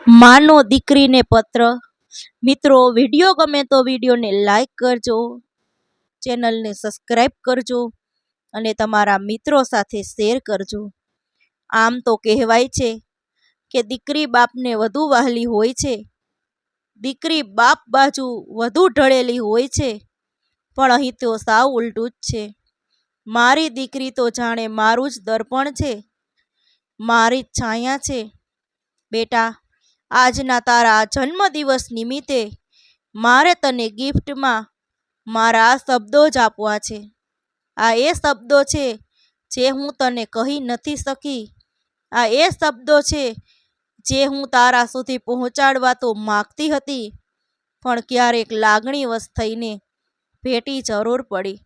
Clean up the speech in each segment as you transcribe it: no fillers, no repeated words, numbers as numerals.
માનો દીકરીને પત્ર। મિત્રો, વિડીયો ગમે તો વિડીયોને લાઈક કરજો, ચેનલને સબસ્ક્રાઈબ કરજો અને તમારા મિત્રો સાથે શેર કરજો। આમ તો કહેવાય છે કે દીકરી બાપને વધુ વહાલી હોય છે, દીકરી બાપ બાજુ વધુ ઢળેલી હોય છે, પણ અહીં તો સાવ ઉલટું જ છે। મારી દીકરી તો જાણે મારું જ દર્પણ છે, મારી જ છાયા છે। બેટા, આજના તારા જન્મદિવસ નિમિત્તે મારે તને ગિફ્ટમાં મારા આ શબ્દો જ આપવા છે। આ એ શબ્દો છે જે હું તને કહી નથી શકી, આ એ શબ્દો છે જે હું તારા સુધી પહોંચાડવા તો માગતી હતી, પણ ક્યારેક લાગણીવશ થઈને ભેટી જરૂર પડી,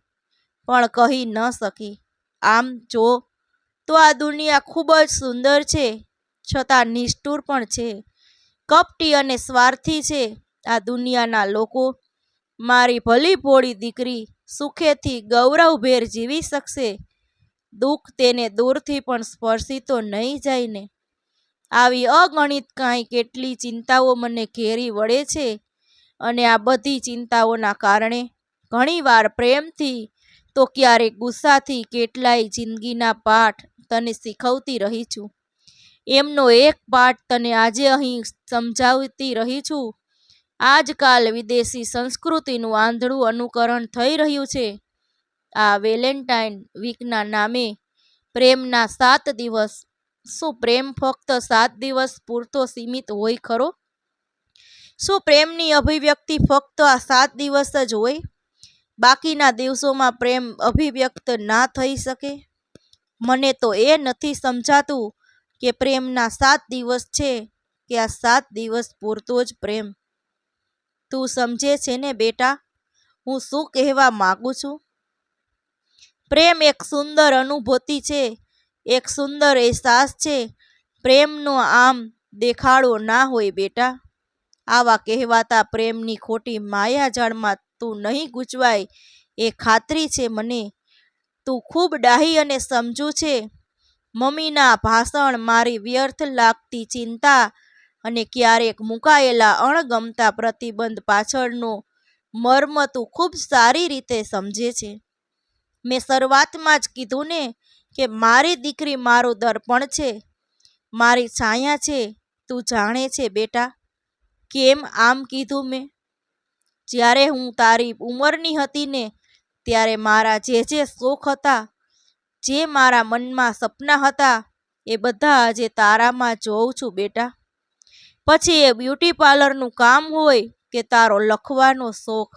પણ કહી ન શકી। આમ જો તો આ દુનિયા ખૂબ જ સુંદર છે, છતાં નિષ્ઠુર પણ છે, કપટી અને સ્વાર્થી છે। આ દુનિયાના લોકો મારી ભલી ભોળી દીકરી સુખેથી ગૌરવભેર જીવી શકશે, દુઃખ તેને દૂરથી પણ સ્પર્શી તો નહીં જાય ને। આવી અગણિત કાંઈ કેટલી ચિંતાઓ મને ઘેરી વળે છે, અને આ બધી ચિંતાઓના કારણે ઘણીવાર પ્રેમથી તો ક્યારેક ગુસ્સાથી કેટલાય જિંદગીના પાઠ તને શીખવતી રહી છું। એમનો એક પાઠ તને આજે અહીં સમજાવતી રહી છું। આજકાલ વિદેશી સંસ્કૃતિનું આંધળું અનુકરણ થઈ રહ્યું છે। આ વેલેન્ટાઇન વીકના નામે પ્રેમના 7 દિવસ, શું પ્રેમ ફક્ત 7 દિવસ પૂરતો સીમિત હોય ખરો? શું પ્રેમની અભિવ્યક્તિ ફક્ત આ 7 દિવસ જ હોય? બાકીના દિવસોમાં પ્રેમ અભિવ્યક્ત ના થઈ શકે? મને તો એ નથી સમજાતું કે પ્રેમના 7 દિવસ છે કે આ 7 દિવસ પૂરતો જ પ્રેમ। તું સમજે છે ને બેટા, હું શું કહેવા માંગુ છું? પ્રેમ એક સુંદર અનુભૂતિ છે, એક સુંદર અહેસાસ છે। પ્રેમનો આમ દેખાડો ના હોય બેટા। આવા કહેવાતા પ્રેમની ખોટી માયાજાળમાં તું નહીં ગૂંચવાય એ ખાતરી છે મને। તું ખૂબ ડાહી અને સમજુ છે। મમ્મીના ભાષણ, મારી વ્યર્થ લાગતી ચિંતા અને ક્યારેક મુકાયેલા અણગમતા પ્રતિબંધ પાછળનો મર્મ તું ખૂબ સારી રીતે સમજે છે। મેં શરૂઆતમાં જ કીધું ને કે મારી દીકરી મારું દર્પણ છે, મારી છાયા છે। તું જાણે છે બેટા કેમ આમ કીધું મેં? જ્યારે હું તારી ઉંમરની હતી ને, ત્યારે મારા જે શોખ હતા, જે મારા મનમાં સપના હતા, એ બધા આજે તારામાં જોઉં છું બેટા। પછી એ બ્યુટી પાર્લરનું કામ હોય કે તારો લખવાનો શોખ,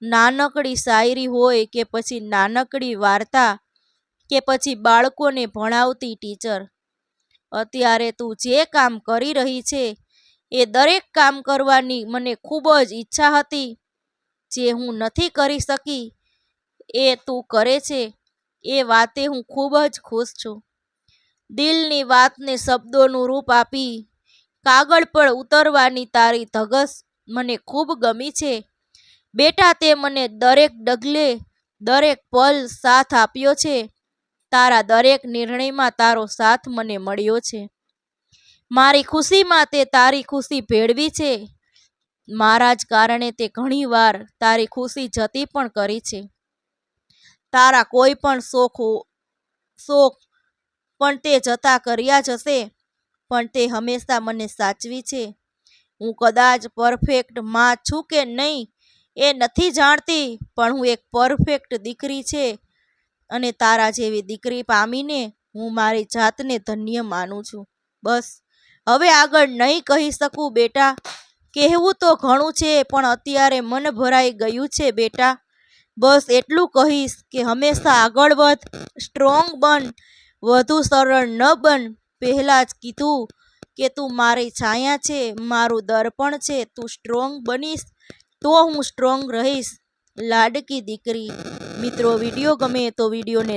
નાનકડી શાયરી હોય કે પછી નાનકડી વાર્તા, કે પછી બાળકોને ભણાવતી ટીચર, અત્યારે તું જે કામ કરી રહી છે એ દરેક કામ કરવાની મને ખૂબ જ ઈચ્છા હતી। જે હું નથી કરી શકી એ તું કરે છે, એ વાતે હું ખૂબ જ ખુશ છું। દિલની વાતને શબ્દોનું રૂપ આપી કાગળ પર ઉતારવાની તારી ધગશ મને ખૂબ ગમી છે બેટા। તે મને દરેક ડગલે, દરેક પલ સાથ આપ્યો છે। તારા દરેક નિર્ણયમાં તારો સાથ મને મળ્યો છે। મારી ખુશીમાં તે તારી ખુશી ભેળવી છે। મારા જ કારણે તે ઘણીવાર તારી ખુશી જતી પણ કરી છે। તારા કોઈ પણ શોખ પણ તે જતા કર્યા જ હશે, પણ તે હંમેશા મને સાચવી છે। હું કદાચ પરફેક્ટ માં છું કે નહીં એ નથી જાણતી, પણ હું એક પરફેક્ટ દીકરી છે, અને તારા જેવી દીકરી પામીને હું મારી જાતને ધન્ય માનું છું। બસ, હવે આગળ નહીં કહી શકું બેટા। કહેવું તો ઘણું છે, પણ અત્યારે મન ભરાઈ ગયું છે બેટા। બસ એટલું કહીશ કે હંમેશા આગળ વધ, સ્ટ્રોંગ બન, વધુ સરળ ન બન। પહેલા જ કીધું કે તું મારી છાયા છે, મારું દર્પણ છે। તું સ્ટ્રોંગ બનીશ તો હું સ્ટ્રોંગ રહીશ, લાડકી દીકરી। મિત્રો, વિડીયો ગમે તો વિડીયોને